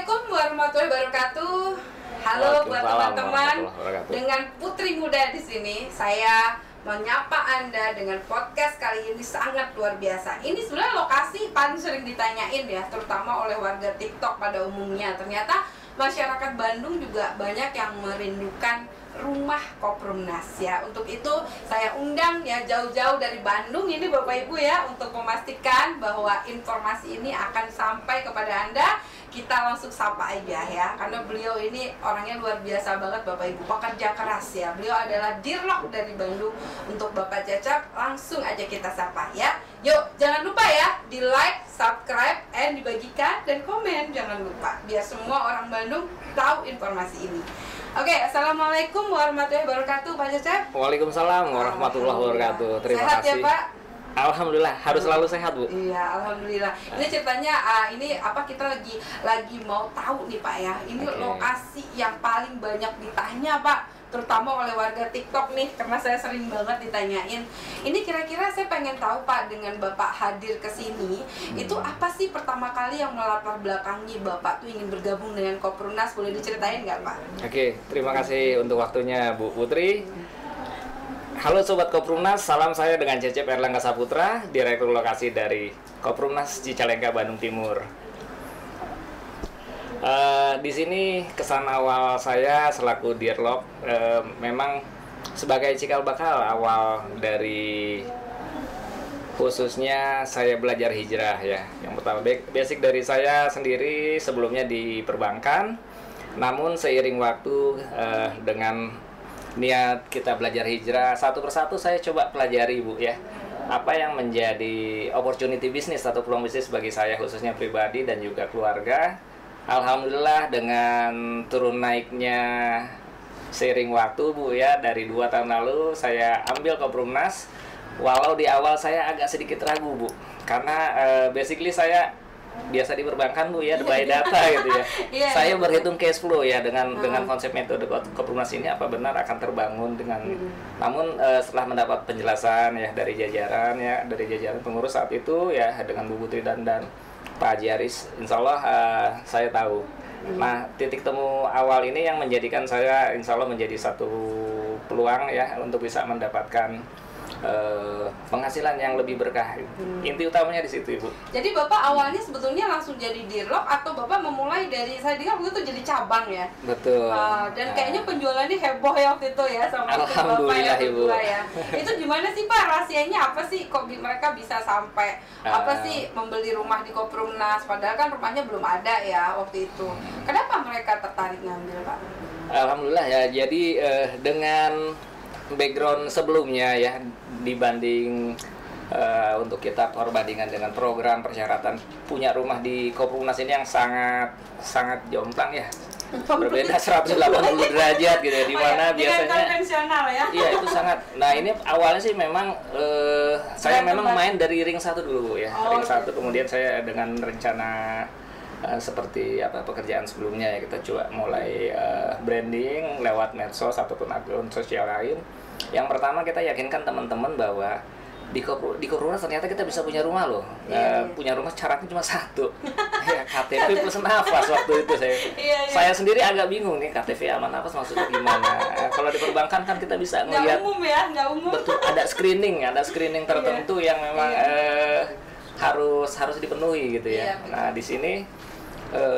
Assalamualaikum warahmatullahi wabarakatuh. Halo buat teman-teman. Dengan Putri Muda di sini, saya menyapa Anda dengan podcast kali ini sangat luar biasa. Ini sebenarnya lokasi paling sering ditanyain ya, terutama oleh warga TikTok pada umumnya. Ternyata masyarakat Bandung juga banyak yang merindukan rumah Koprumnas ya. Untuk itu saya undang ya jauh-jauh dari Bandung ini Bapak Ibu ya, untuk memastikan bahwa informasi ini akan sampai kepada Anda. Kita langsung sapa aja ya, karena beliau ini orangnya luar biasa banget Bapak Ibu, pekerja keras ya. Beliau adalah Dirlok dari Bandung. Untuk Bapak Cecep, langsung aja kita sapa ya. Yuk, jangan lupa ya, di like, subscribe, and dibagikan, dan komen jangan lupa, biar semua orang Bandung tahu informasi ini. Oke, Assalamualaikum warahmatullahi wabarakatuh Pak Cecep. Waalaikumsalam warahmatullahi wabarakatuh. Terima Sehat kasih. Ya Pak? Alhamdulillah, harus selalu sehat Bu. Iya, alhamdulillah. Ini ceritanya ini apa, kita lagi mau tahu nih Pak ya. Ini lokasi yang paling banyak ditanya Pak, terutama oleh warga TikTok nih, karena saya sering banget ditanyain. Ini kira-kira saya pengen tahu Pak, dengan Bapak hadir ke sini, itu apa sih pertama kali yang melatar belakangi Bapak tuh ingin bergabung dengan Koprumnas? Boleh diceritain nggak Pak? Oke, terima kasih untuk waktunya Bu Putri. Halo Sobat Koprumnas, salam saya dengan Cecep Erlangga Saputra, Direktur Lokasi dari Koprumnas Cicalengka, Bandung Timur. Di sini kesan awal saya selaku Dirlok, memang sebagai cikal bakal awal dari khususnya saya belajar hijrah ya. Yang pertama basic dari saya sendiri sebelumnya di perbankan, namun seiring waktu dengan niat kita belajar hijrah, satu persatu saya coba pelajari Bu ya, apa yang menjadi opportunity bisnis atau peluang bisnis bagi saya khususnya pribadi dan juga keluarga. Alhamdulillah dengan turun naiknya seiring waktu Bu ya, dari 2 tahun lalu saya ambil Koprumnas. Walau di awal saya agak sedikit ragu Bu, karena basically saya biasa di perbankan Bu ya, by data gitu ya. Saya berhitung cash flow ya dengan konsep metode Koprumnas ini apa benar akan terbangun dengan namun setelah mendapat penjelasan ya dari jajaran pengurus saat itu ya, dengan Bu Putri dan Pak Haji Aris, insya Allah saya tahu. Nah, titik temu awal ini yang menjadikan saya insya Allah menjadi satu peluang ya untuk bisa mendapatkan penghasilan yang lebih berkah. Inti utamanya di situ Ibu. Jadi Bapak awalnya sebetulnya langsung jadi Dirlok, atau Bapak memulai dari, saya dengar waktu itu jadi cabang ya? Betul. Dan kayaknya penjualannya heboh ya waktu itu ya, sama Alhamdulillah Bapak Ibu ya. Itu gimana sih Pak rahasianya, apa sih kok mereka bisa sampai apa sih membeli rumah di Koprumnas, padahal kan rumahnya belum ada ya waktu itu. Kenapa mereka tertarik ngambil Pak? Alhamdulillah ya. Jadi dengan background sebelumnya ya, dibanding untuk kita perbandingan dengan program persyaratan punya rumah di Koprumnas ini yang sangat jomplang ya, berbeda 180 derajat gitu ya, dimana biasanya konvensional ya. Iya itu sangat. Nah ini awalnya sih memang saya memang main dari ring 1 dulu ya, ring 1 kemudian saya dengan rencana seperti apa pekerjaan sebelumnya ya, kita coba mulai branding lewat medsos ataupun akun sosial lain. Yang pertama kita yakinkan teman-teman bahwa di Koprumnas ternyata kita bisa punya rumah loh. Punya rumah syaratnya cuma 1 ya, KTP plus nafas. Waktu itu saya sendiri agak bingung nih, KTP sama nafas maksudnya gimana. Kalau di perbankan kan kita bisa ngelihat nggak umum. Betul, ada screening tertentu yang memang harus dipenuhi gitu ya. Nah di sini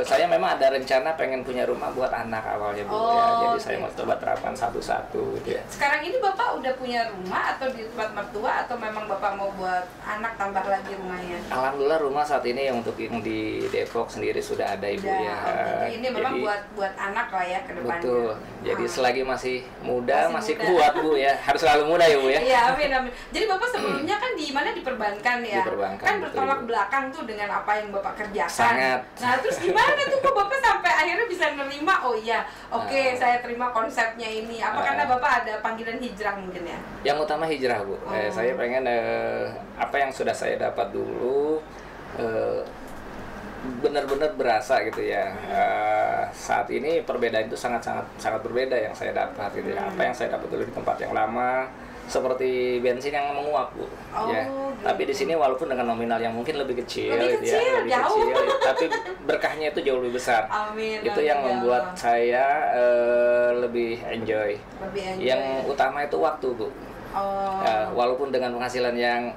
saya memang ada rencana pengen punya rumah buat anak awalnya Bu ya. Jadi saya mau coba terapkan satu-satu gitu ya. Sekarang ini Bapak udah punya rumah atau di tempat mertua, atau memang Bapak mau buat anak tambah lagi rumahnya? Alhamdulillah rumah saat ini untuk yang di Depok sendiri sudah ada Ibu ya. Ini memang buat anak lah ya ke depannya. Betul. Jadi selagi masih muda, masih kuat Bu ya. Harus selalu muda ya Bu ya. Iya, amin. Jadi Bapak sebelumnya kan di mana, di perbankan ya? Di perbankan, kan bertolak belakang tuh dengan apa yang Bapak kerjakan. Sangat. Nah, terus gimana tuh kok Bapak sampai akhirnya bisa nerima, saya terima konsepnya ini? Apa karena Bapak ada panggilan hijrah mungkin ya? Yang utama hijrah Bu. Saya pengen apa yang sudah saya dapat dulu benar-benar berasa gitu ya. Saat ini perbedaan itu sangat berbeda yang saya dapat gitu ya. Apa yang saya dapat dulu di tempat yang lama seperti bensin yang menguap, Bu. Ya. Gitu. Tapi di sini walaupun dengan nominal yang mungkin lebih kecil, lebih kecil, tapi berkahnya itu jauh lebih besar. Amin. Itu yang membuat saya lebih enjoy. Yang utama itu waktu, Bu. Walaupun dengan penghasilan yang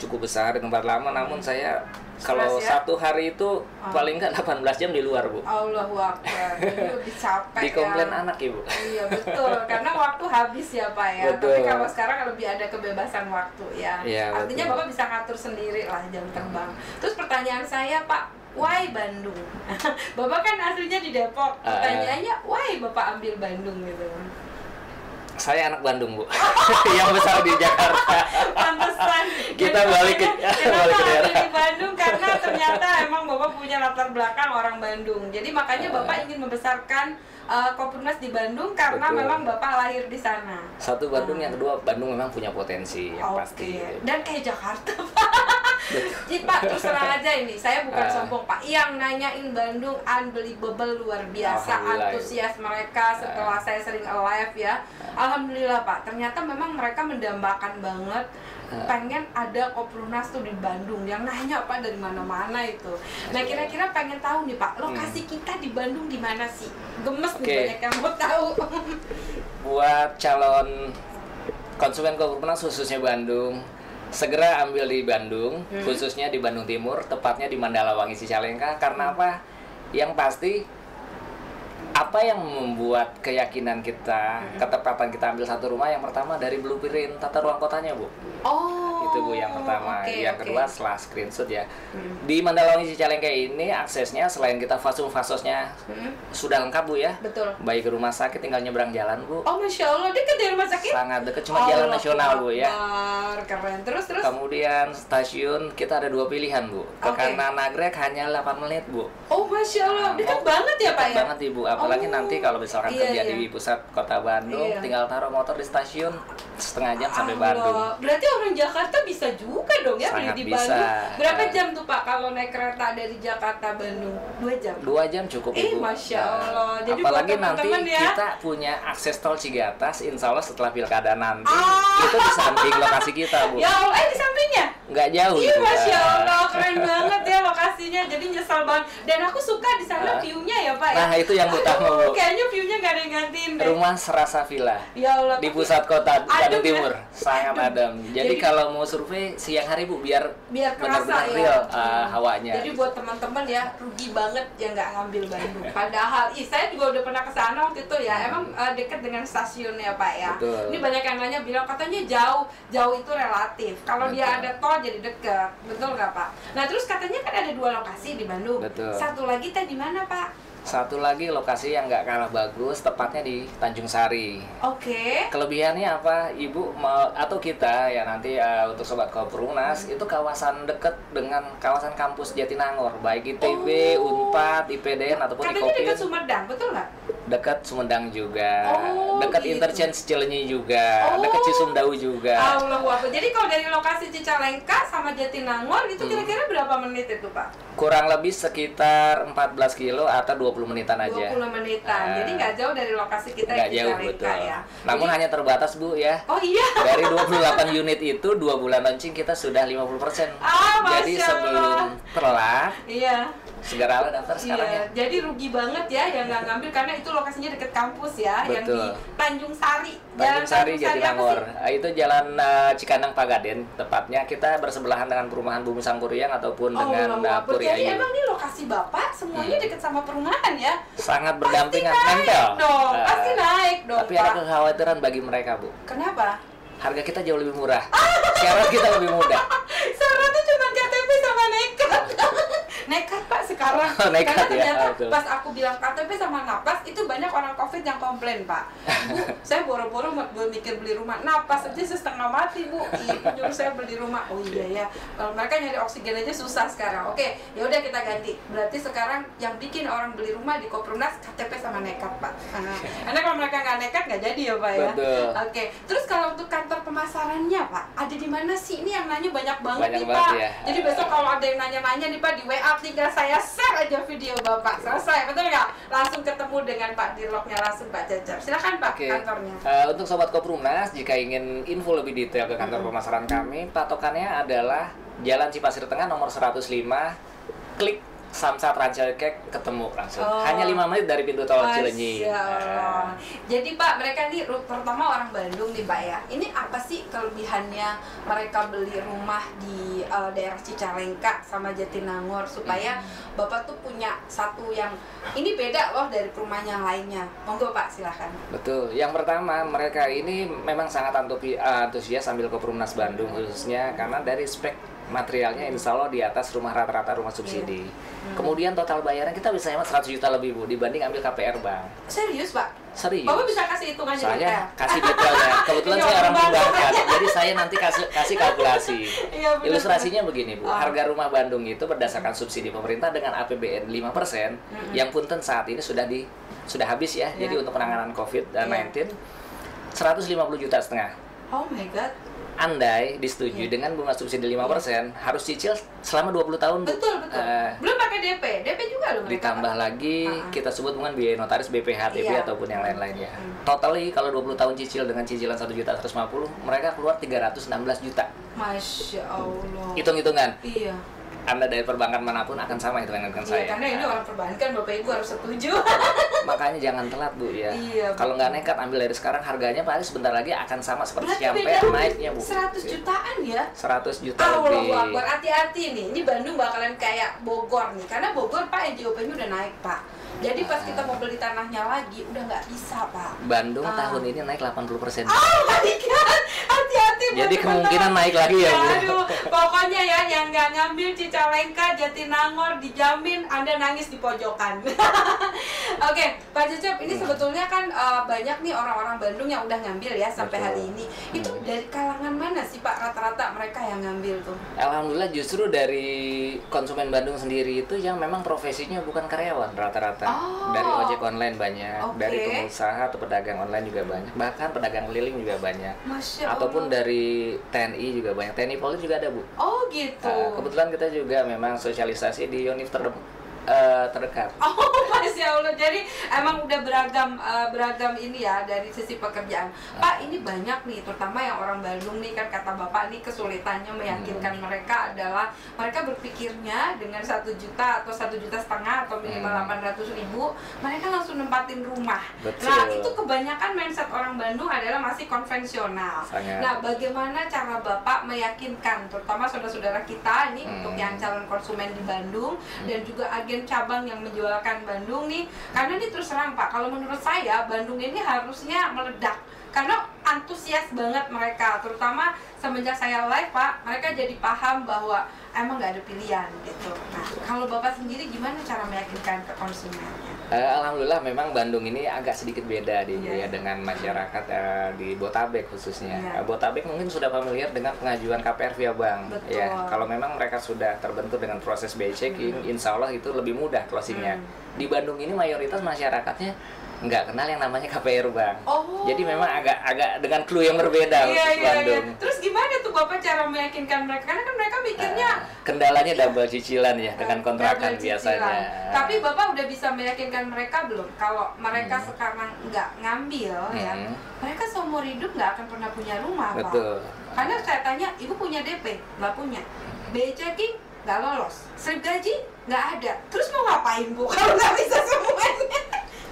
cukup besar di tempat lama, namun saya kalau satu hari itu paling nggak 18 jam di luar, Bu. Allahu Akbar. Jadi lebih capek. Dikomplain anak, Ibu. Iya, betul. Karena waktu habis ya, Pak ya. Betul. Tapi kalau sekarang lebih ada kebebasan waktu ya. Iya, artinya betul. Bapak bisa ngatur sendiri lah jam terbang. Terus pertanyaan saya, Pak, why Bandung? Bapak kan aslinya di Depok. Pertanyaannya, why Bapak ambil Bandung gitu? Saya anak Bandung, Bu. Yang besar di Jakarta. Pantesan. Kita balik ke daerah. Di Bandung karena ternyata emang Bapak punya latar belakang orang Bandung. Jadi makanya Bapak ingin membesarkan Kopurnaz di Bandung karena Betul. memang Bapak lahir di sana. Satu Bandung, yang kedua Bandung memang punya potensi yang pasti. Dan kayak Jakarta, Pak. Jadi Pak, terus terang aja ini, saya bukan sombong Pak. Yang nanyain Bandung unbelievable, luar biasa antusias mereka setelah saya sering live ya. Alhamdulillah Pak, ternyata memang mereka mendambakan banget pengen ada Kopurnaz tuh di Bandung. Yang nanya Pak dari mana-mana itu. Nah kira-kira pengen tahu nih Pak, lokasi kita di Bandung di mana sih? Gemes nih banyak yang mau tahu. Buat calon konsumen Kopurnaz khususnya Bandung, segera ambil di Bandung, khususnya di Bandung Timur, tepatnya di Mandalawangi Cicalengka. Karena apa? Yang pasti apa yang membuat keyakinan kita, ketepatan kita ambil satu rumah, yang pertama dari blueprint tata ruang kotanya, Bu. Itu Bu yang pertama. Yang kedua setelah screenshot ya. Di Mandalawangi Cicalengka ini aksesnya selain kita fasum-fasosnya sudah lengkap, Bu ya. Betul. Baik ke rumah sakit tinggal nyebrang jalan, Bu. Oh Masya Allah, dekat dari rumah sakit? Sangat dekat, cuma jalan nasional, Bu ya. Keren. Terus? Kemudian stasiun kita ada 2 pilihan, Bu. Ke kanan nagrek hanya 8 menit, Bu. Oh Masya Allah, dekat banget ya Pak ya? Dekat banget, Ibu. Apalagi nanti kalau misalkan kerja di pusat kota Bandung, tinggal taruh motor di stasiun setengah jam sampai Bandung. Berarti orang Jakarta bisa juga dong ya beli di bisa. Bandung. Berapa jam tuh Pak kalau naik kereta dari Jakarta Bandung? 2 jam? 2 jam cukup, Ibu. Masya Allah. Jadi apalagi nanti ya, kita punya akses tol Cigatas, insya Allah setelah pilkada nanti itu di samping lokasi kita, Bu. Ya Allah, di sampingnya? Nggak jauh. Iya, Masya Allah, keren banget ya lokasinya. Jadi nyesal banget. Dan aku suka di sana view-nya ya Pak ya. Nah itu yang utama, Bu. Kayaknya view-nya nggak ada yang gantiin deh. Rumah serasa villa. Ya Allah. Di pusat kota Bandung Timur, sangat adem. adem. Jadi kalau mau survei siang hari, Bu, biar benar-benar real hawanya. Jadi buat teman-teman ya, rugi banget ya nggak ngambil Bandung. Padahal, saya juga udah pernah ke sana waktu itu ya. Emang dekat dengan stasiunnya Pak ya. Betul. Ini banyak yang nanya bilang katanya jauh. Jauh itu relatif. Kalau dia ada tol jadi dekat. Betul nggak Pak? Nah terus katanya kan ada 2 lokasi di Bandung. Betul. Satu lagi tadi di mana Pak? Satu lagi lokasi yang nggak kalah bagus, tepatnya di Tanjung Sari. Kelebihannya apa, Ibu atau kita ya nanti untuk sobat Kopurnaz itu kawasan dekat dengan kawasan kampus Jatinangor, baik ITB, Unpad, IPDN ataupun Katanya Ikopin. dekat Sumedang, betul nggak? Dekat Sumedang juga, dekat gitu. Interchange Cileunyi juga, dekat Cisumdawu juga. Allahu Akbar. Jadi kalau dari lokasi Cicalengka sama Jatinangor itu kira-kira berapa menit itu Pak? Kurang lebih sekitar 14 kilo atau 20 menitan aja. 20 menitan. Jadi nggak jauh dari lokasi kita di Cicalengka ya. Namun hanya terbatas, Bu ya. Oh iya. Dari 28 unit itu 2 bulan launching kita sudah 50%. Jadi sebelum telat. Iya. Segeralah daftar sekarang ya. Jadi rugi banget ya yang nggak ngambil karena itu lokasinya deket kampus ya. Betul. Yang di Tanjung Sari. Tanjung Sari, Jatinangor. Itu jalan Cikandang Pagaden tepatnya. Kita bersebelahan dengan perumahan Bumi Sangkuriang ataupun dengan Puri Ayu. Jadi emang ini lokasi Bapak semuanya deket sama perumahan ya? Sangat berdampingan, nempel. Pasti naik dong. Tapi ada kekhawatiran bagi mereka, Bu. Kenapa? Harga kita jauh lebih murah. Syarat kita lebih mudah. Syaratnya cuma KTP sama nekat. Nekat Pak sekarang. Nekat karena ternyata ya. Pas aku bilang KTP sama napas itu banyak orang COVID yang komplain Pak. Bu, saya boro-boro mikir beli rumah. Napas aja setengah mati Bu. Ibu nyuruh saya beli rumah. Oh iya ya. Kalau mereka nyari oksigen aja susah sekarang. Oke, ya udah kita ganti. Berarti sekarang yang bikin orang beli rumah di Kopurnaz KTP sama nekat Pak. Karena kalau mereka nggak nekat nggak jadi ya Pak ya. Betul. Oke. Terus kalau untuk kantor pemasarannya Pak, ada di mana sih? Ini yang nanya banyak banget nih banget, Pak. Ya. Jadi besok kalau ada yang nanya-nanya nih Pak di WA tinggal saya share aja video Bapak. Selesai, betul nggak? langsung ketemu dengan Pak Dirloknya langsung, Pak Cecep. Silakan Pak, kantornya. Untuk Sobat Koprunas, jika ingin info lebih detail ke kantor pemasaran kami, patokannya adalah Jalan Cipasir Tengah nomor 105, klik Samsat Rancakek, ketemu langsung. Hanya 5 menit dari pintu tol Cileunyi. Jadi Pak, mereka nih terutama orang Bandung nih Pak ya. Ini apa sih kelebihannya mereka beli rumah di daerah Cicalengka sama Jatinangor supaya Bapak tuh punya satu yang ini beda loh dari perumahan yang lainnya. Monggo Pak, silahkan. Betul. Yang pertama, mereka ini memang sangat antusias ambil Koprunas Bandung khususnya karena dari spek materialnya insya Allah di atas rumah rata-rata rumah subsidi. Kemudian total bayaran kita bisa hemat 100 juta lebih Bu dibanding ambil KPR Bank. Serius Pak? Serius. Bapak bisa kasih hitungan juga? Saya kasih detailnya. Kebetulan saya orang perbankan, jadi saya nanti kasih kalkulasi. Ilustrasinya begini Bu, harga rumah Bandung itu berdasarkan subsidi pemerintah dengan APBN 5%, yang punten saat ini sudah habis ya. Jadi untuk penanganan COVID-19 150 juta setengah. Oh my god. Andai disetujui dengan bunga subsidi 5%, harus cicil selama 20 tahun. Betul. Belum pakai DP juga loh. Ditambah lagi kita sebut dengan biaya notaris, BPH, DP ataupun yang lain-lain ya. Totally kalau 20 tahun cicil dengan cicilan 1.150.000, mereka keluar 316 juta. Masya Allah. Hitung-hitungan. Iya. Anda dari perbankan manapun akan sama hitungan dengan saya. Iya, karena ini orang perbankan, Bapak Ibu harus setuju. Makanya jangan telat Bu ya. Iya, kalau nggak nekat ambil dari sekarang, harganya paling sebentar lagi akan sama seperti sampai naiknya Bu. 100 jutaan ya? 100 juta lebih. lebih. Hati-hati nih, ini Bandung bakalan kayak Bogor nih. Karena Bogor Pak NJOP-nya udah naik Pak. Jadi pas kita mau beli tanahnya lagi udah nggak bisa Pak. Bandung tahun ini naik 80%. Oh my god, hati-hati. Jadi kemungkinan naik lagi ya Bu. Aduh, pokoknya ya yang nggak ngambil Cicalengka, Jatinangor dijamin Anda nangis di pojokan. Oke, Pak Cecep, ini sebetulnya kan banyak nih orang-orang Bandung yang udah ngambil ya sampai hari ini. Itu dari kalangan mana sih Pak rata-rata mereka yang ngambil tuh? Alhamdulillah justru dari konsumen Bandung sendiri itu yang memang profesinya bukan karyawan rata-rata. Dari ojek online banyak, dari pengusaha atau pedagang online juga banyak, bahkan pedagang keliling juga banyak. Ataupun dari TNI juga banyak, TNI Polri juga ada Bu. Oh gitu. Kebetulan kita juga memang sosialisasi di univ terdekat. Oh Masya Allah, jadi emang udah beragam ini ya dari sisi pekerjaan. Pak, ini banyak nih, terutama yang orang Bandung nih kan kata Bapak nih kesulitannya meyakinkan mereka adalah mereka berpikirnya dengan 1 juta atau 1,5 juta atau minimal 800.000 mereka langsung nempatin rumah. Betul. Nah itu kebanyakan mindset orang Bandung adalah masih konvensional. Nah bagaimana cara Bapak meyakinkan terutama saudara-saudara kita ini untuk yang calon konsumen di Bandung dan juga agen cabang yang menjualkan Bandung nih, karena ini terus terang Pak, kalau menurut saya Bandung ini harusnya meledak karena antusias banget mereka, terutama semenjak saya live Pak, mereka jadi paham bahwa emang nggak ada pilihan gitu. Nah kalau Bapak sendiri gimana cara meyakinkan ke konsumennya? Alhamdulillah memang Bandung ini agak sedikit beda ya dengan masyarakat di Botabek khususnya. Botabek mungkin sudah familiar dengan pengajuan KPR via bank. Betul. Ya, kalau memang mereka sudah terbentur dengan proses BI checking, insya Allah itu lebih mudah closingnya. Di Bandung ini mayoritas masyarakatnya nggak kenal yang namanya KPR Bank. Jadi memang agak dengan clue yang berbeda untuk Bandung. Terus gimana tuh Bapak cara meyakinkan mereka? Karena kan mereka mikirnya kendalanya double cicilan ya dengan kontrakan biasanya. Tapi Bapak udah bisa meyakinkan mereka belum? Kalau mereka sekarang nggak ngambil ya, mereka seumur hidup nggak akan pernah punya rumah Pak. Karena saya tanya, Ibu punya DP? Nggak punya. BI checking? Nggak lolos. Slip gaji? Nggak ada. Terus mau ngapain Bu kalau nggak bisa semuanya?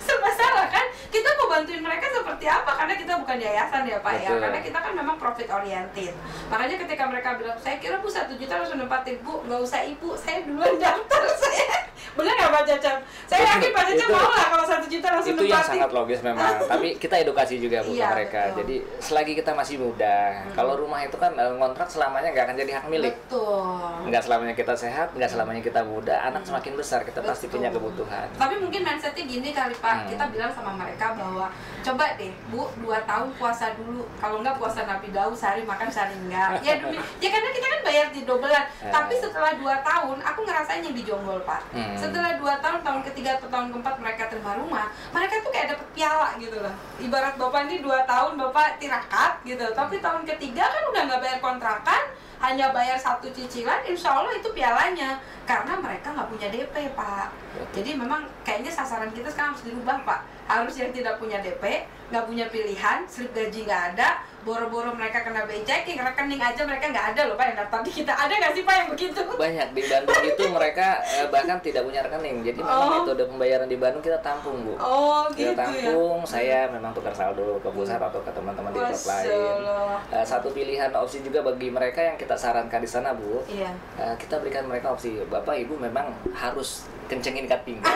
Serba salah kan? Kita mau bantuin mereka seperti apa? Karena kita bukan yayasan ya Pak ya. Karena kita kan memang profit oriented. Makanya ketika mereka bilang, saya kira Bu 1 juta langsung nempatin. Bu, nggak usah Ibu, saya duluan daftar saya. Bener nggak Pak Cecep? Saya yakin Pak Cecep mau lah kalau 1 juta langsung nempatin. Itu yang sangat logis memang. Tapi kita edukasi juga Bu ke mereka. Jadi selagi kita masih muda, kalau rumah itu kan ngontrak selamanya nggak akan jadi hak milik. Nggak selamanya kita sehat, nggak selamanya kita muda. Anak semakin besar, kita pasti punya kebutuhan. Tapi mungkin mindsetnya gini kali Pak. Kita bilang sama mereka bahwa coba deh Bu 2 tahun puasa dulu, kalau enggak puasa Nabi Daud sehari makan sehari enggak ya demi ya karena kita kan bayar di dobelan. Tapi setelah 2 tahun aku ngerasain yang dijonggol Pak. Setelah 2 tahun, tahun ketiga atau tahun keempat mereka terima rumah, mereka tuh kayak dapet piala gitu loh. Ibarat Bapak ini 2 tahun Bapak tirakat gitu, tapi tahun ketiga kan udah nggak bayar kontrakan, hanya bayar 1 cicilan, insya Allah itu pialanya. Karena mereka nggak punya DP, Pak. Jadi memang kayaknya sasaran kita sekarang harus dirubah, Pak. Harus yang tidak punya DP, nggak punya pilihan, slip gaji nggak ada, boro-boro mereka kena BI checking, rekening aja mereka nggak ada loh, Pak, yang daftar di kita. Ada nggak sih, Pak, yang begitu? Banyak di Bandung itu mereka bahkan tidak punya rekening. Jadi memang metode pembayaran di Bandung kita tampung, Bu. Gitu kita tampung, ya? Saya memang tukar saldo ke pusat atau ke teman-teman di klub lain. Satu pilihan opsi juga bagi mereka yang kita sarankan di sana, Bu. Iya. Kita berikan mereka opsi, Bapak Ibu memang harus kencengin ikat pinggang,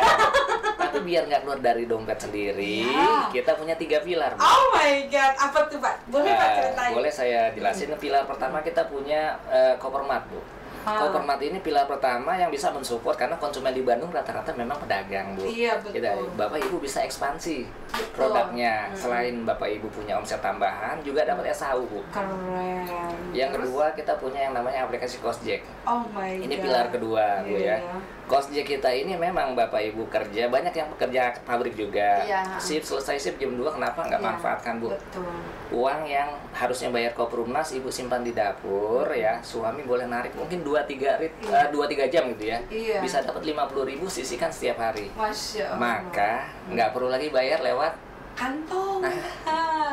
tapi biar nggak keluar dari dompet sendiri, kita punya 3 pilar, Bu. Oh my God, apa tuh, Pak? Boleh Pak ceritain? Boleh saya jelasin. Pilar pertama kita punya Kopermat, Bu. Kopermat ini pilar pertama yang bisa mensupport karena konsumen di Bandung rata-rata memang pedagang, Bu. Iya, betul. Bapak Ibu bisa ekspansi produknya. Selain Bapak Ibu punya omset tambahan, juga dapat SHU, Bu. Keren. Yang kedua kita punya yang namanya aplikasi Kosjek. Oh my God. Ini pilar kedua, Bu, ya. Kosjek kita ini memang Bapak Ibu kerja, banyak yang pekerja pabrik juga. Shift selesai shift jam 2, kenapa nggak manfaatkan, Bu? Betul. Uang yang harusnya bayar Koperumnas Ibu simpan di dapur, ya. Suami boleh narik mungkin 2-3 jam gitu ya. Bisa dapat 50.000, sisihkan setiap hari. Masya Allah. Maka nggak perlu lagi bayar lewat kantong.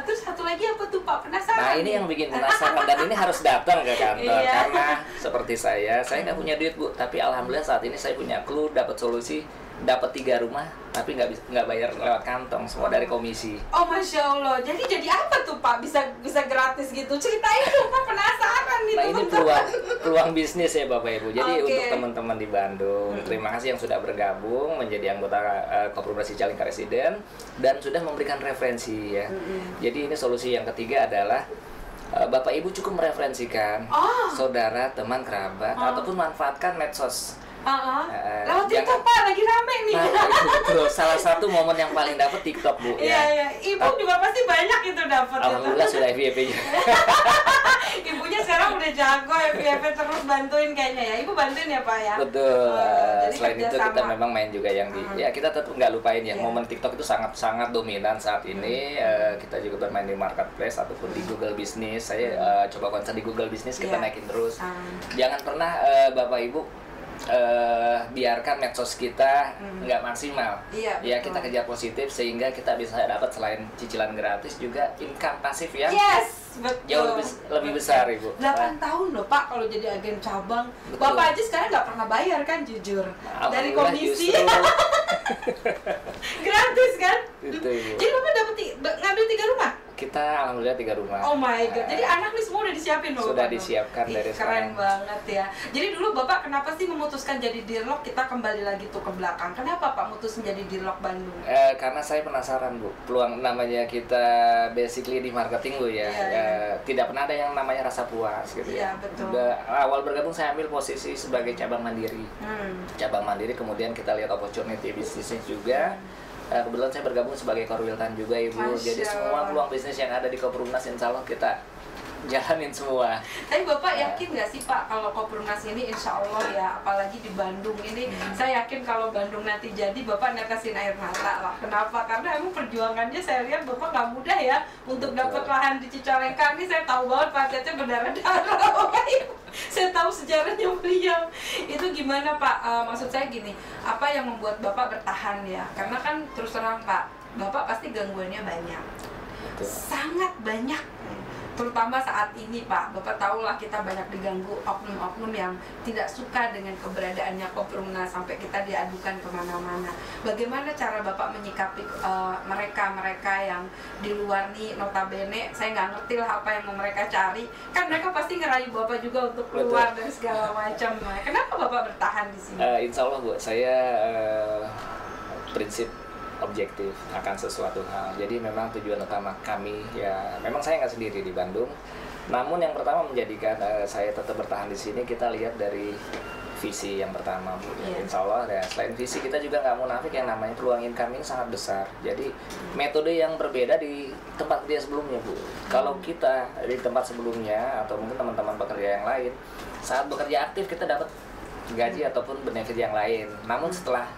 Terus satu lagi apa tuh, Pak? Penasaran. Nah, ini yang bikin penasaran dan ini harus datang ke kantor karena seperti saya nggak punya duit, Bu, tapi alhamdulillah saat ini saya punya clue, dapat solusi, dapat 3 rumah tapi nggak bayar lewat kantong, semua dari komisi. Oh, Masya Allah. Jadi apa tuh, Pak? Bisa gratis gitu? Ceritain dong, Pak, penasaran nih. Nah, ini peluang bisnis ya, Bapak Ibu. Jadi untuk teman-teman di Bandung, terima kasih yang sudah bergabung menjadi anggota Koperumnas Cicalengka Residen dan sudah memberikan referensi ya. Jadi ini solusi yang ketiga adalah Bapak Ibu cukup mereferensikan saudara, teman, kerabat ataupun manfaatkan medsos. Lewat TikTok, Pak, lagi rame nih. Betul. Salah satu momen yang paling dapat TikTok, Bu. Iya. Ibu juga pasti banyak itu dapat. Alhamdulillah sudah FYP juga. Ibunya sekarang udah jago FYP terus bantuin kayaknya ya. Ibu bantuin ya, Pak ya. Betul. Selain itu kita memang main juga yang ya kita tetap nggak lupain ya. Momen TikTok itu sangat dominan saat ini. Kita juga bermain di marketplace ataupun di Google Business. Saya coba konsen di Google Business, kita naikin terus. Jangan pernah Bapak Ibu biarkan medsos kita nggak maksimal. Ya kita kejar positif sehingga kita bisa dapat selain cicilan gratis juga income pasif yang jauh lebih besar, Ibu. 8 tahun loh, Pak, kalau jadi agen cabang. Bapak aja sekarang nggak pernah bayar kan, jujur, dari komisi. Gratis kan? Itu, Ibu. Jadi Bapak ngambil 3 rumah? Kita alhamdulillah 3 rumah. Oh my God. Jadi anak nih semua udah disiapin loh. Sudah disiapkan dari sekarang. Keren banget ya. Jadi dulu Bapak kenapa sih memutuskan jadi Dirlok? Kita kembali lagi tuh ke belakang. Kenapa Pak mutus menjadi Dirlok Bandung? Karena saya penasaran, Bu. Peluang namanya kita basically di marketing, Bu ya. Tidak pernah ada yang namanya rasa puas gitu ya. Betul. Awal bergabung saya ambil posisi sebagai cabang mandiri. Cabang mandiri, kemudian kita lihat opportunity bisnisnya juga. Kebetulan saya bergabung sebagai Korwiltan juga, Ibu. Jadi semua peluang bisnis yang ada di Koperumnas insya Allah kita jalanin semua. Tapi Bapak yakin nggak sih, Pak, kalau Koperumnas ini insya Allah ya, apalagi di Bandung ini, saya yakin kalau Bandung nanti jadi Bapak netesin air mata lah. Kenapa? Karena emang perjuangannya saya lihat Bapak nggak mudah ya untuk dapat lahan di Cicalengka. Ini saya tahu banget Pak Cece berdarah-darah. Saya tahu sejarahnya beliau. Itu gimana, Pak? Maksud saya gini, apa yang membuat Bapak bertahan ya? Karena kan terus terang, Pak, Bapak pasti gangguannya banyak. Sangat banyak. Terutama saat ini, Pak, Bapak tahulah kita banyak diganggu oknum-oknum yang tidak suka dengan keberadaannya Koperumnas sampai kita diadukan kemana-mana. Bagaimana cara Bapak menyikapi mereka-mereka yang di luar nih, notabene saya nggak ngerti lah apa yang mau mereka cari. Kan mereka pasti ngerayu Bapak juga untuk keluar dari segala macam. Kenapa Bapak bertahan di sini? Insya Allah, Bu, saya prinsip objektif akan sesuatu hal. Jadi memang tujuan utama kami ya, memang saya nggak sendiri di Bandung. Namun yang pertama menjadikan saya tetap bertahan di sini, kita lihat dari visi yang pertama, Bu. Insya Allah ya, selain visi kita juga nggak munafik yang namanya peluang income ini sangat besar. Jadi metode yang berbeda di tempat kerja sebelumnya, Bu. Kalau kita di tempat sebelumnya atau mungkin teman-teman pekerja yang lain, saat bekerja aktif kita dapat gaji ataupun benefit yang lain. Namun setelah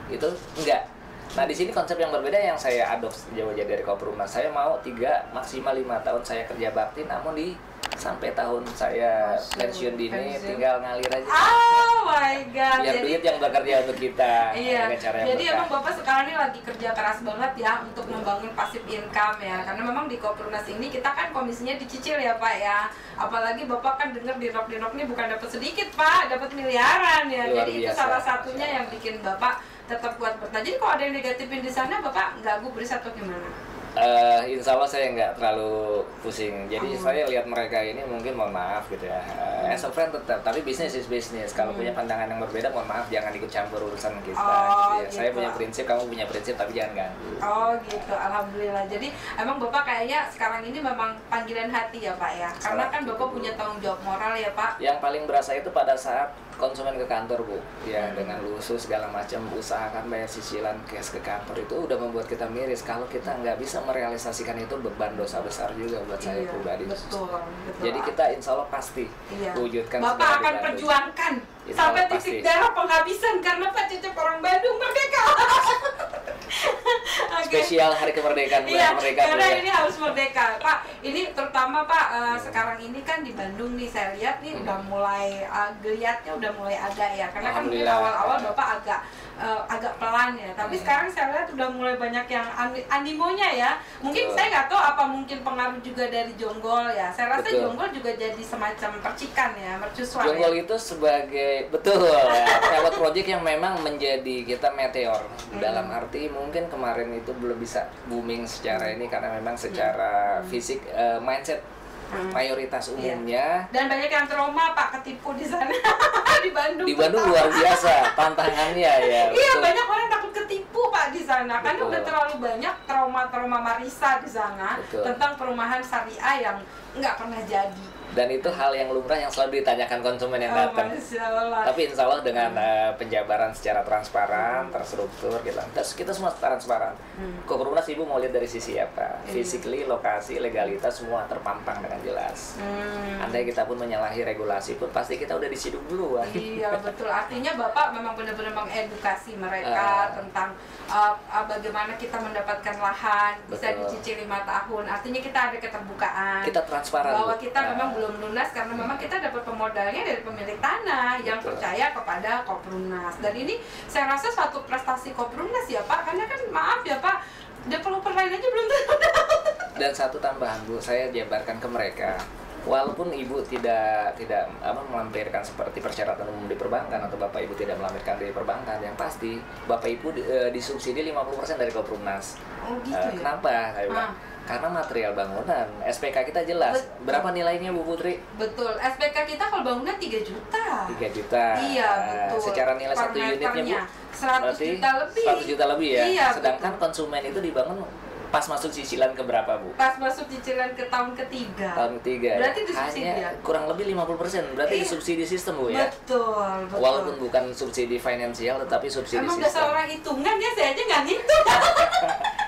itu enggak. Nah, di sini konsep yang berbeda yang saya adopsi jauh-jauh dari Koperumnas. Saya mau 3 maksimal 5 tahun saya kerja bakti, namun di sampai tahun saya pensiun dini tinggal ngalir aja. Oh my god. Biar duit yang bekerja untuk kita. Iya. Dengan cara yang Jadi emang Bapak sekarang ini lagi kerja keras banget ya untuk membangun passive income ya. Karena memang di Koprunas ini kita kan komisinya dicicil ya Pak ya. Apalagi Bapak kan dengar di Rock ini bukan dapat sedikit Pak, dapat miliaran ya. Luar Jadi biasa. itu salah satunya yang bikin Bapak tetap kuat bertahan. Jadi kalau ada yang negatifin di sana Bapak nggak gubris atau gimana? Insya Allah saya nggak terlalu pusing. Jadi saya lihat mereka ini mungkin mohon maaf gitu ya. As a friend tetap, tapi bisnis is bisnis. Kalau punya pandangan yang berbeda, mohon maaf jangan ikut campur urusan kita. Gitu ya. Saya punya prinsip, kamu punya prinsip, tapi jangan ganggu. Oh gitu, alhamdulillah. Jadi emang Bapak kayaknya sekarang ini memang panggilan hati ya Pak ya. Karena kan Bapak punya tanggung jawab moral ya Pak. Yang paling berasa itu pada saat konsumen ke kantor Bu, ya dengan lusuh segala macam, usahakan bayar cicilan cash ke kantor itu udah membuat kita miris. Kalau kita nggak bisa merealisasikan itu, beban dosa besar juga buat saya pribadi. Betul. Jadi kita insya Allah pasti wujudkan. Bapak akan perjuangkan sampai titik darah penghabisan karena Pak Cecep orang Bandung merdeka. Spesial hari kemerdekaan mereka. Karena ini harus merdeka Pak. Ini terutama Pak sekarang ini kan di Bandung nih saya lihat nih udah mulai geliatnya udah mulai ada ya. Karena kan mungkin awal-awal Bapak agak pelan ya. Tapi sekarang saya lihat udah mulai banyak yang animonya ya. Mungkin saya nggak tahu apa mungkin pengaruh juga dari Jonggol ya. Saya rasa Jonggol juga jadi semacam percikan ya, mercusuar. Jonggol itu sebagai pilot project yang memang menjadi kita meteor. Dalam arti mungkin kemarin itu belum bisa booming secara ini karena memang secara fisik mindset mayoritas umumnya dan banyak yang trauma Pak ketipu di sana di Bandung. Di Bandung luar biasa tantangannya ya. Iya, banyak orang takut ketipu Pak di sana karena udah terlalu banyak trauma Marisa di sana tentang perumahan syariah yang nggak pernah jadi. Dan itu hal yang lumrah yang selalu ditanyakan konsumen yang datang. Tapi insya Allah dengan penjabaran secara transparan, terstruktur, kita semua transparan. Koprunas Ibu mau lihat dari sisi apa? Physically, lokasi, legalitas semua terpampang dengan jelas. Andai kita pun menyalahi regulasi pun pasti kita udah disiduk dulu. Iya betul. Artinya Bapak memang benar-benar mengedukasi mereka tentang bagaimana kita mendapatkan lahan bisa dicicil 5 tahun. Artinya kita ada keterbukaan. Kita transparan. Bahwa kita memang belum lunas karena memang kita dapat pemodalnya dari pemilik tanah yang percaya kepada Koprunas. Dan ini saya rasa suatu prestasi Koprunas ya Pak, karena kan maaf ya Pak, developer lain aja belum tentu. Dan satu tambahan Bu, saya jabarkan ke mereka. Walaupun Ibu tidak melampirkan seperti persyaratan umum di perbankan atau Bapak Ibu tidak melampirkan di perbankan, yang pasti Bapak Ibu disubsidi 50% dari Koprunas. Oh gitu ya? Kenapa? Saya bilang, karena material bangunan, SPK kita jelas. Berapa nilainya Bu Putri? Betul, SPK kita kalau bangunan 3 juta. 3 juta. Iya, betul. Secara nilai satu unitnya Bu? 100 juta lebih. 100 juta lebih ya? Iya, sedangkan konsumen itu dibangun pas masuk cicilan ke berapa Bu? Pas masuk cicilan ke tahun ketiga. Tahun ketiga. Berarti disubsidi ya? Kurang lebih 50%. Berarti disubsidi sistem Bu ya? Betul. Walaupun bukan subsidi finansial tetapi subsidi sistem. Emang sistem. dasar orang hitungan ya, saya aja nggak ngitung.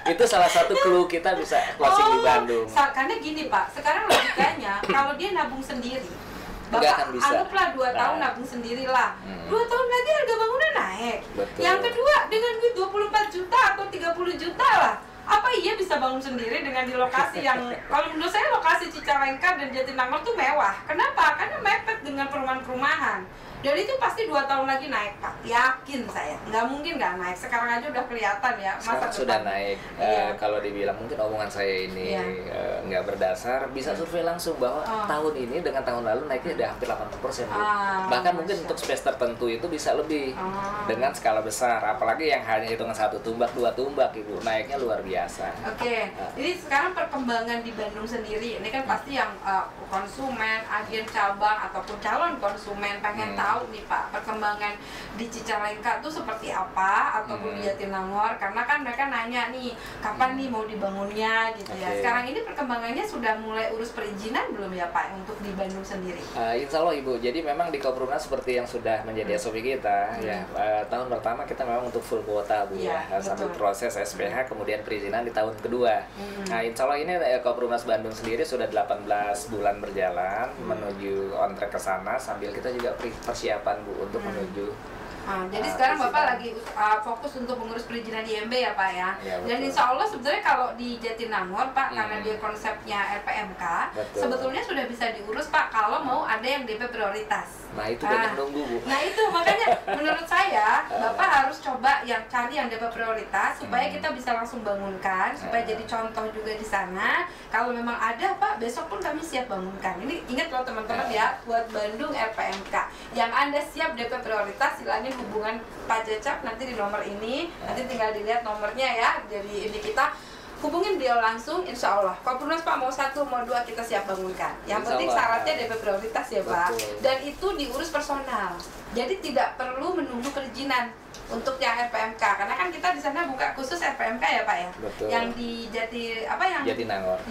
Itu salah satu clue kita bisa closing di Bandung. Karena gini Pak, sekarang logikanya kalau dia nabung sendiri, Bapak anggaplah 2 tahun nabung sendirilah. 2 tahun lagi harga bangunan naik. Betul. Yang kedua dengan duit 24 juta atau 30 juta lah. Apa iya bisa bangun sendiri dengan di lokasi yang kalau menurut saya lokasi Cicalengka dan Jatinangor tuh mewah. Kenapa? Karena mepet dengan perumahan-perumahan. Dan itu pasti 2 tahun lagi naik Pak, yakin saya. Nggak mungkin nggak naik, sekarang aja udah kelihatan ya. Sekarang sudah naik. Kalau dibilang mungkin omongan saya ini nggak berdasar, bisa survei langsung bahwa tahun ini dengan tahun lalu naiknya udah hampir 80%. Bahkan mungkin untuk space tertentu itu bisa lebih dengan skala besar. Apalagi yang hanya hitungan 1 tumbak, 2 tumbak Ibu, naiknya luar biasa. Jadi sekarang perkembangan di Bandung sendiri, ini kan pasti yang konsumen, agen cabang ataupun calon konsumen pengen tahu nih Pak, perkembangan di Cicalengka tuh seperti apa ataupun di Jatinangor, karena kan mereka nanya nih kapan nih mau dibangunnya gitu ya. Sekarang ini perkembangannya sudah mulai urus perizinan belum ya Pak untuk di Bandung sendiri? Insya Allah Ibu, jadi memang di Koprunas seperti yang sudah menjadi SOP kita ya, tahun pertama kita memang untuk full kuota Bu ya, sambil proses SPH kemudian perizinan di tahun kedua. Nah insya Allah ini Koprunas Bandung sendiri sudah 18 bulan berjalan menuju on track ke sana, sambil kita juga persiapan Bu untuk menuju Jadi sekarang Bapak lagi fokus untuk mengurus perizinan IMB ya Pak ya. Dan insya Allah sebenarnya kalau di Jatinangor Pak, karena dia konsepnya RPMK, sebetulnya sudah bisa diurus Pak kalau mau ada yang DP prioritas. Nah itu banyak nunggu Bu. Nah itu makanya menurut saya Bapak harus coba yang cari yang DP prioritas supaya kita bisa langsung bangunkan, supaya jadi contoh juga di sana. Kalau memang ada Pak, besok pun kami siap bangunkan. Ini ingat loh teman-teman ya, buat Bandung RPMK. Yang Anda siap DP prioritas, silangin hubungan Pak Cecep nanti di nomor ini. Nanti tinggal dilihat nomornya ya. Jadi ini kita hubungin beliau langsung, insya Allah. Kopurnas Pak mau 1, mau 2 kita siap bangunkan. Yang penting syaratnya DP prioritas ya Pak. Dan itu diurus personal. Jadi tidak perlu menunggu perizinan untuk yang RPMK. Karena kan kita di sana buka khusus RPMK ya Pak ya. Yang di Jatinangor.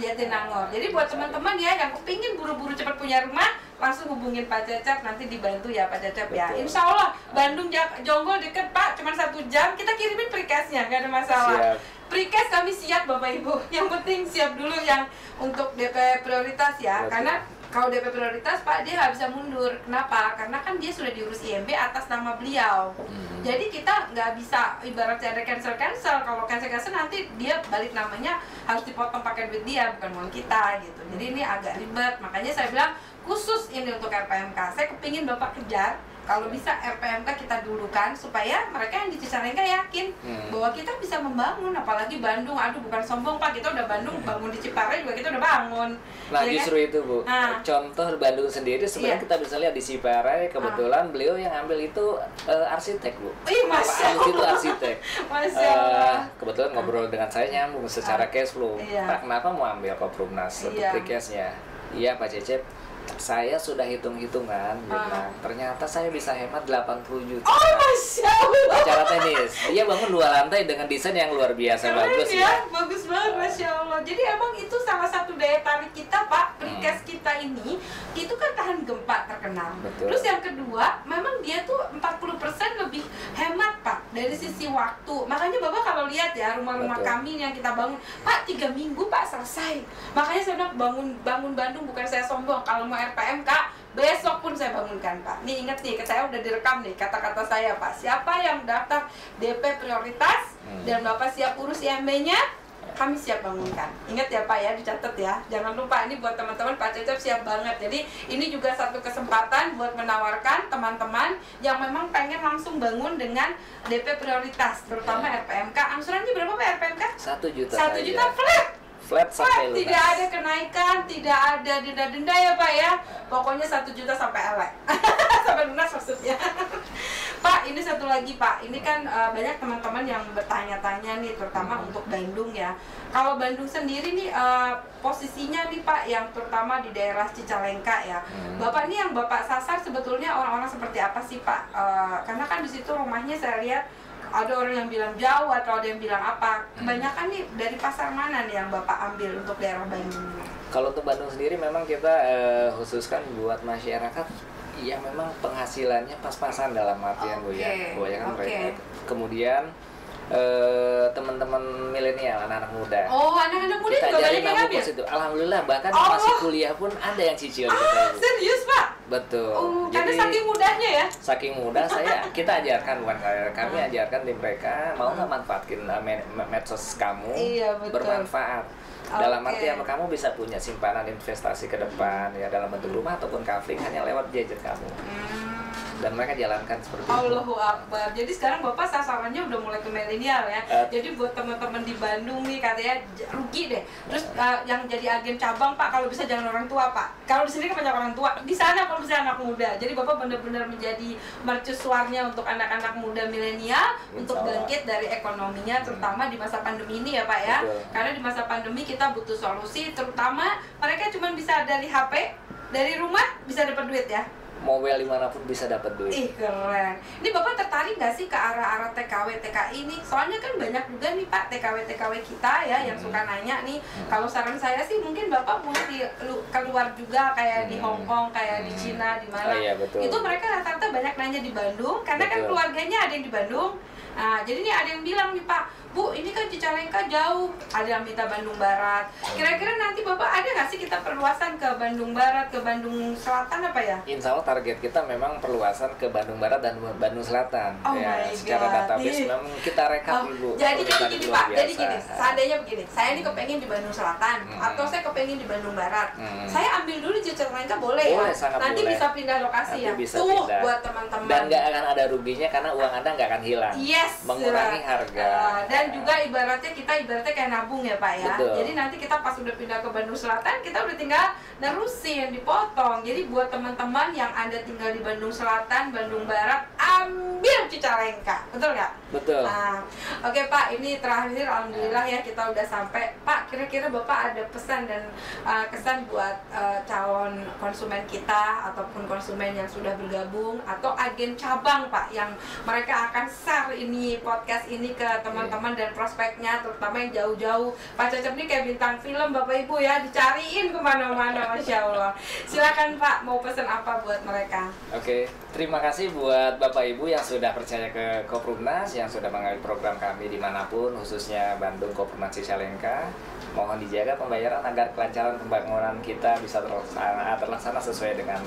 Jadi buat teman-teman ya yang kepingin buru-buru cepat punya rumah, langsung hubungin Pak Cecep, nanti dibantu ya Pak Cecep ya. Insya Allah Bandung Jonggol deket Pak, cuma 1 jam, kita kirimin precast-nya, nggak ada masalah. Precast kami siap Bapak Ibu. Yang penting siap dulu yang untuk DP prioritas ya. Karena kalau DP prioritas Pak dia nggak bisa mundur. Kenapa? Karena kan dia sudah diurus IMB atas nama beliau. Jadi kita nggak bisa ibaratnya ada cancel. Kalau cancel nanti dia balik namanya harus dipotong pakai duit dia, bukan uang kita gitu. Jadi ini agak ribet. Makanya saya bilang khusus ini untuk RPMK. Saya kepingin Bapak kejar. Kalau bisa RPMK kita dulukan supaya mereka yang di Cicalengka yakin bahwa kita bisa membangun, apalagi Bandung. Aduh bukan sombong Pak, kita udah Bandung bangun di Ciparai juga kita udah bangun. Nah ya justru kan? Itu Bu, contoh Bandung sendiri sebenarnya kita bisa lihat di Ciparai, kebetulan beliau yang ambil itu arsitek Bu. Masya Allah. Itu arsitek. Masya Allah. Kebetulan ngobrol dengan saya nyambung secara cash flow. Pak kenapa mau ambil Kopurnas untuk precast-nya? Iya Pak Cecep, saya sudah hitung-hitungan, ternyata saya bisa hemat 80 juta. Oh, Masya Allah. Acara tenis, dia bangun 2 lantai dengan desain yang luar biasa. Keren bagus ya, bagus banget Masya Allah. Jadi emang itu salah satu daya tarik kita Pak, precast kita ini, itu kan tahan gempa terkenal. Terus yang kedua, memang dia tuh 40% lebih hemat Pak, dari sisi waktu. Makanya Bapak kalau lihat ya, rumah-rumah kami yang kita bangun, Pak 3 minggu Pak selesai. Makanya saya bilang bangun Bandung bukan saya sombong, kalau mau RPMK besok pun saya bangunkan Pak. Nih ingat nih, saya udah direkam nih kata-kata saya Pak. Siapa yang daftar DP prioritas dan Bapak siap urus IMB-nya, kami siap bangunkan. Ingat ya Pak ya, dicatat ya. Jangan lupa, ini buat teman-teman Pak Cecep siap banget. Jadi ini juga satu kesempatan buat menawarkan teman-teman yang memang pengen langsung bangun dengan DP prioritas, terutama RPMK. Angsurannya berapa Pak RPMK? 1 juta. 1 juta flat sampai lunas. Tidak ada kenaikan, tidak ada denda-denda ya Pak ya. Pokoknya 1 juta sampai elek. Sampai lunas maksudnya. Pak, ini satu lagi Pak. Ini kan banyak teman-teman yang bertanya-tanya nih, terutama untuk Bandung ya. Kalau Bandung sendiri nih posisinya nih Pak, yang terutama di daerah Cicalengka ya. Bapak nih yang Bapak sasar sebetulnya orang-orang seperti apa sih Pak? Karena kan di situ rumahnya saya lihat ada orang yang bilang jauh atau ada yang bilang apa. Kebanyakan nih dari pasar mana nih yang Bapak ambil untuk daerah Bandung? Kalau untuk Bandung sendiri memang kita khususkan buat masyarakat yang memang penghasilannya pas-pasan dalam artian Bu ya. Kebanyakan mereka. Kemudian teman-teman milenial, anak-anak muda. Oh, anak-anak muda kita juga banyak yang ngambil? Alhamdulillah, bahkan masih kuliah pun ada yang cicil. Serius Pak? Betul. Karena saking mudahnya ya? Saking mudah, kami ajarkan di mereka, mau nggak manfaatin medsos kamu, bermanfaat. Dalam artian kamu bisa punya simpanan investasi ke depan ya, dalam bentuk rumah ataupun kafling hanya lewat gadget kamu. Dan mereka jalankan seperti itu. Allahu Akbar. Jadi sekarang Bapak sasarannya udah mulai ke milenial ya. Jadi buat teman-teman di Bandung nih katanya rugi deh. Terus yang jadi agen cabang Pak, kalau bisa jangan orang tua Pak. Kalau di sini kan banyak orang tua, di sana kalau bisa anak muda. Jadi Bapak benar-benar menjadi mercusuarnya untuk anak-anak muda milenial untuk bangkit dari ekonominya, terutama di masa pandemi ini ya Pak ya. Karena di masa pandemi kita butuh solusi, terutama mereka cuma bisa dari HP, dari rumah bisa dapat duit ya. Mobil dimanapun bisa dapat duit. Ih keren. Ini Bapak tertarik nggak sih ke arah-arah TKW TKI ini? Soalnya kan banyak juga nih Pak TKW kita ya yang suka nanya nih. Kalau saran saya sih mungkin Bapak mulai keluar juga kayak di Hong Kong, kayak di Cina, di mana. Itu mereka rata-rata banyak nanya di Bandung karena kan keluarganya ada yang di Bandung. Nah, jadi nih ada yang bilang nih Pak, Bu, ini kan Cicalengka jauh, ada yang minta Bandung Barat. Kira-kira nanti Bapak ada nggak sih kita perluasan ke Bandung Barat, ke Bandung Selatan apa ya? Insya Allah target kita memang perluasan ke Bandung Barat dan Bandung Selatan. Oh Ya, my secara God. database memang kita rekap dulu. Jadi gini Pak, jadi gini, biasa. seandainya begini, saya ini kepengen di Bandung Selatan atau saya kepengen di Bandung Barat, saya ambil dulu di Cicalengka boleh ya? Sangat Nanti boleh. bisa pindah lokasi Nanti ya? bisa Tuh pindah. buat teman-teman. Dan nggak akan ada ruginya karena uang Anda nggak akan hilang. Yes. Mengurangi harga. Dan juga ibaratnya kayak nabung ya Pak ya. Betul. Jadi nanti kita pas udah pindah ke Bandung Selatan, kita udah tinggal nerusin, dipotong. Jadi buat teman-teman yang Anda tinggal di Bandung Selatan, Bandung Barat, ambil Cicalengka. Betul nggak? Betul. Nah, oke Pak, ini terakhir alhamdulillah ya kita udah sampai. Pak, kira-kira Bapak ada pesan dan kesan buat calon konsumen kita ataupun konsumen yang sudah bergabung atau agen cabang Pak yang mereka akan share ini podcast ini ke teman-teman dan prospeknya, terutama yang jauh-jauh. Pak Cecep ini kayak bintang film Bapak Ibu ya, dicariin kemana-mana, Masya Allah. Silakan Pak, mau pesan apa buat mereka? Oke, terima kasih buat Bapak Ibu yang sudah percaya ke Koprumnas, yang sudah mengambil program kami dimanapun, khususnya Bandung Koprumnas Cicalengka. Mohon dijaga pembayaran agar kelancaran pembangunan kita bisa terlaksana sesuai dengan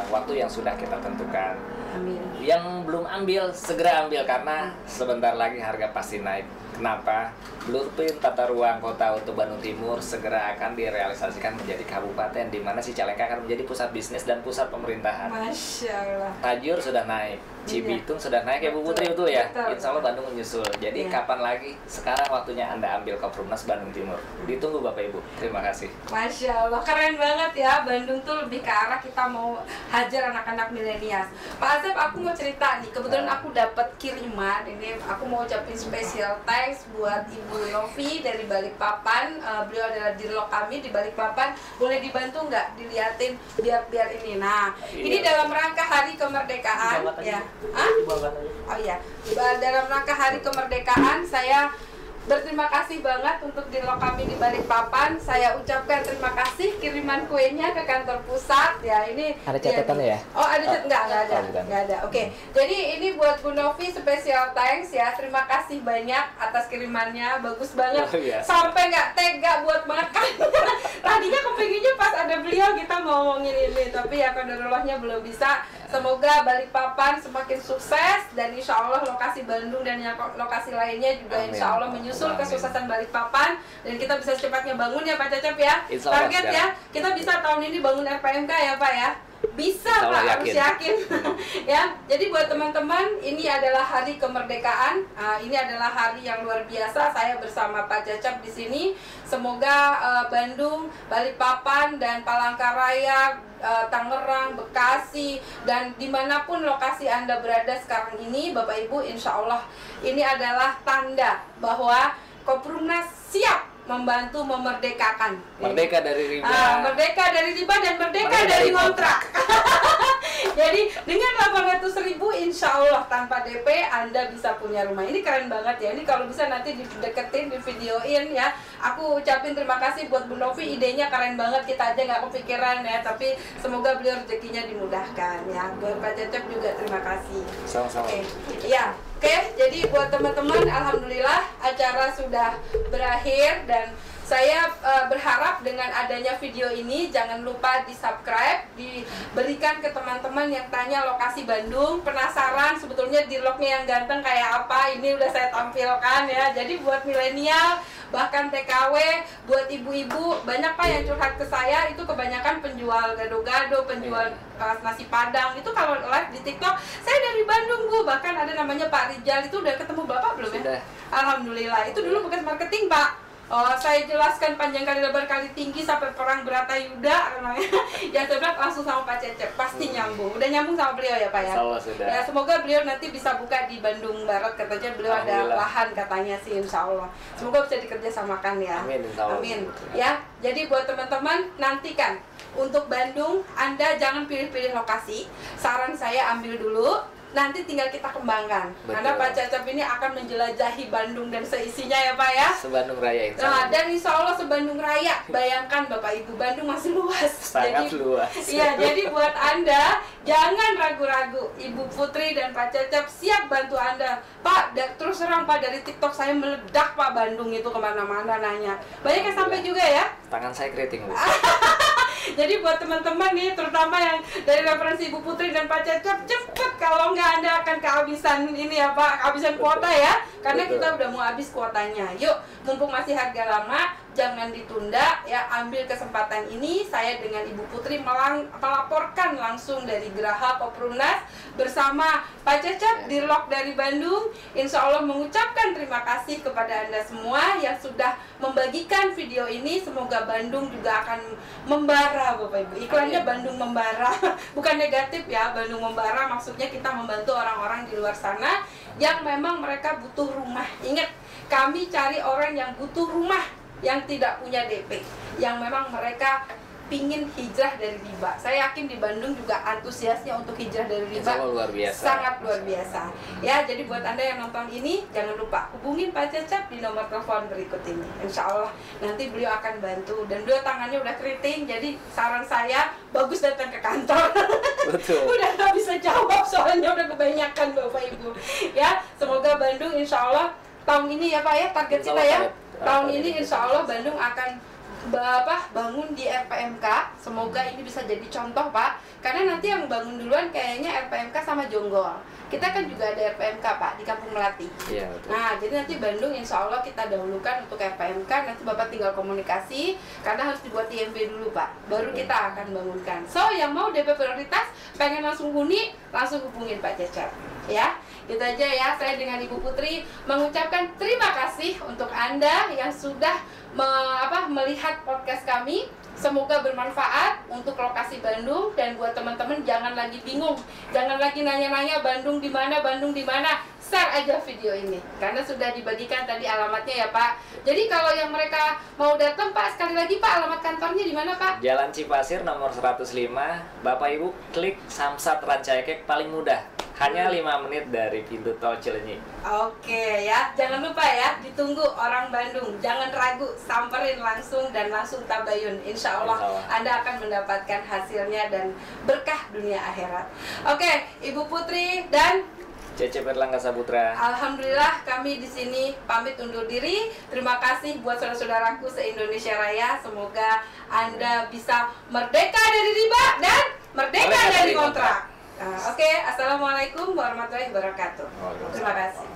waktu yang sudah kita tentukan. Amin. Yang belum ambil, segera ambil karena sebentar lagi harga pasti naik. Kenapa? Blueprint tata ruang kota untuk Bandung Timur segera akan direalisasikan menjadi kabupaten di mana Cicalengka akan menjadi pusat bisnis dan pusat pemerintahan. Masya Allah. Tajur sudah naik, Cibitung sudah naik ya Bu Putri, betul ya? Betul. Insya Allah Bandung menyusul. Jadi kapan lagi? Sekarang waktunya Anda ambil Koprumnas Bandung Timur. Ditunggu Bapak Ibu. Terima kasih. Masya Allah, keren banget ya. Bandung tuh lebih ke arah kita mau hajar anak-anak milenial. Pak Asep, aku mau cerita nih. Kebetulan aku dapat kiriman. Ini aku mau ucapin special thanks buat Ibu Novi dari Balikpapan. Beliau adalah dirlok kami di Balikpapan. Boleh dibantu nggak diliatin biar ini. Nah, ini dalam rangka Hari Kemerdekaan ya. Oh iya, dalam rangka Hari Kemerdekaan saya berterima kasih banget untuk dirlok kami di Balikpapan. Saya ucapkan terima kasih kiriman kuenya ke kantor pusat ya. Ini Ada catatannya ya? Oh, ada enggak ada. Enggak ada. Oke. Jadi ini buat Bu Novi special thanks ya. Terima kasih banyak atas kirimannya. Bagus banget. Sampai nggak tega buat makan. Tadinya kepengennya pas ada beliau kita mau ngomongin ini, tapi ya qadarulahnya belum bisa. Semoga Balikpapan semakin sukses dan insya Allah lokasi Bandung dan lokasi lainnya juga insya Allah menyusul kesuksesan Balikpapan dan kita bisa secepatnya bangun ya Pak Cecep ya. Target ya, kita bisa tahun ini bangun RPMK ya Pak ya. Bisa Pak, harus yakin. Ya, jadi buat teman-teman ini adalah Hari Kemerdekaan. Ini adalah hari yang luar biasa. Saya bersama Pak Cecep di sini. Semoga Bandung, Balikpapan dan Palangkaraya, Tangerang, Bekasi dan dimanapun lokasi Anda berada sekarang ini, Bapak Ibu, insya Allah ini adalah tanda bahwa Koprumnas siap membantu memerdekakan. Merdeka dari riba. Merdeka dari riba dan merdeka dari ngontrak. Jadi dengan 800.000 insya Allah tanpa DP Anda bisa punya rumah. Ini keren banget ya. Ini kalau bisa nanti dideketin, divideoin ya. Aku ucapin terima kasih buat Bu Novi, idenya keren banget. Kita aja nggak kepikiran ya. Tapi semoga beliau rezekinya dimudahkan ya. Buat Pak Cecep juga terima kasih. Sama-sama. Ya. Oke, jadi buat teman-teman, alhamdulillah acara sudah berakhir dan saya berharap dengan adanya video ini jangan lupa di-subscribe, diberikan ke teman-teman yang tanya lokasi Bandung, penasaran sebetulnya dirloknya yang ganteng kayak apa, ini udah saya tampilkan ya. Jadi buat milenial, bahkan TKW, buat ibu-ibu, banyak Pak yang curhat ke saya, itu kebanyakan penjual gado-gado, penjual nasi Padang, itu kalau live di TikTok, saya dari Bandung Bu, bahkan ada namanya Pak Rijal, itu udah ketemu Bapak belum ya? Sudah. Alhamdulillah, itu dulu bekas marketing Pak. Saya jelaskan panjang kali lebar kali tinggi sampai perang Bratayuda ya saya bilang langsung sama Pak Cecep pasti nyambung, udah nyambung sama beliau ya Pak ya. Sudah. Ya semoga beliau nanti bisa buka di Bandung Barat, katanya beliau ada lahan katanya sih insya Allah. Semoga bisa dikerjasamakan ya. Amin, amin. Ya jadi buat teman-teman nantikan untuk Bandung Anda jangan pilih-pilih lokasi. Saran saya ambil dulu nanti tinggal kita kembangkan. Betul. Karena Pak Cecep ini akan menjelajahi Bandung dan seisinya ya Pak ya. Se-Bandung Raya insya Nah, Allah. dan insya Allah se-Bandung Raya. Bayangkan Bapak Ibu, Bandung masih luas. Sangat luas. Iya, jadi buat Anda jangan ragu-ragu. Ibu Putri dan Pak Cecep siap bantu Anda. Pak, terus terang Pak, dari TikTok saya meledak Pak, Bandung itu kemana-mana nanya. Banyak yang sampai juga ya. Tangan saya keriting, Bu. Jadi buat teman-teman nih, terutama yang dari referensi Ibu Putri dan Pak Cecep, cepet, kalau nggak Anda akan kehabisan ini ya Pak, kehabisan kuota ya. Karena Betul. kita udah mau habis kuotanya. Yuk, mumpung masih harga lama, jangan ditunda ya, ambil kesempatan ini. Saya dengan Ibu Putri melaporkan langsung dari Geraha Koprumnas bersama Pak Cecep di Lok dari Bandung. Insya Allah mengucapkan terima kasih kepada Anda semua yang sudah membagikan video ini. Semoga Bandung juga akan membara Bapak Ibu. Iklannya Bandung membara, bukan negatif ya, Bandung membara maksudnya kita membantu orang-orang di luar sana yang memang mereka butuh rumah. Ingat, kami cari orang yang butuh rumah, yang tidak punya DP, yang memang mereka pingin hijrah dari riba. Saya yakin di Bandung juga antusiasnya untuk hijrah dari riba luar biasa. sangat luar biasa. Ya, jadi buat Anda yang nonton ini, jangan lupa hubungin Pak Cecep di nomor telepon berikut ini. Insya Allah nanti beliau akan bantu. Dan beliau tangannya udah keriting, jadi saran saya bagus datang ke kantor. Betul. Udah nggak bisa jawab soalnya udah kebanyakan Bapak Ibu. Ya, semoga Bandung insya Allah tahun ini ya Pak ya, target kita ya. Tahun ini insya Allah Bandung akan bangun di RPMK. Semoga ini bisa jadi contoh Pak, karena nanti yang bangun duluan kayaknya RPMK sama Jonggol. Kita kan juga ada RPMK Pak di Kampung Melati. Iya, betul. Nah, jadi nanti Bandung insya Allah kita dahulukan untuk RPMK. Nanti Bapak tinggal komunikasi, karena harus dibuat IMB dulu Pak, baru kita akan bangunkan. So, yang mau DP prioritas, pengen langsung huni, langsung hubungin Pak Cecep ya. Itu aja ya, saya dengan Ibu Putri mengucapkan terima kasih untuk Anda yang sudah melihat podcast kami. Semoga bermanfaat untuk lokasi Bandung, dan buat teman-teman jangan lagi bingung, jangan lagi nanya-nanya Bandung di mana, Bandung di mana. Share aja video ini karena sudah dibagikan tadi alamatnya ya Pak. Jadi kalau yang mereka mau datang Pak, sekali lagi Pak, alamat kantornya di mana Pak? Jalan Cipasir nomor 105. Bapak Ibu klik Samsat Rancaikek, paling mudah. Hanya 5 menit dari pintu tol Cileunyi. Oke ya, jangan lupa ya, ditunggu orang Bandung. Jangan ragu, samperin langsung dan langsung tabayun. Insya Allah Anda akan mendapatkan hasilnya dan berkah dunia akhirat. Oke, Ibu Putri dan Cecep Erlangga Saputra. Alhamdulillah kami di sini pamit undur diri. Terima kasih buat saudara-saudaraku se-Indonesia Raya. Semoga Anda bisa merdeka dari riba dan merdeka dari kontrak. Oke, assalamualaikum warahmatullahi wabarakatuh. Terima kasih.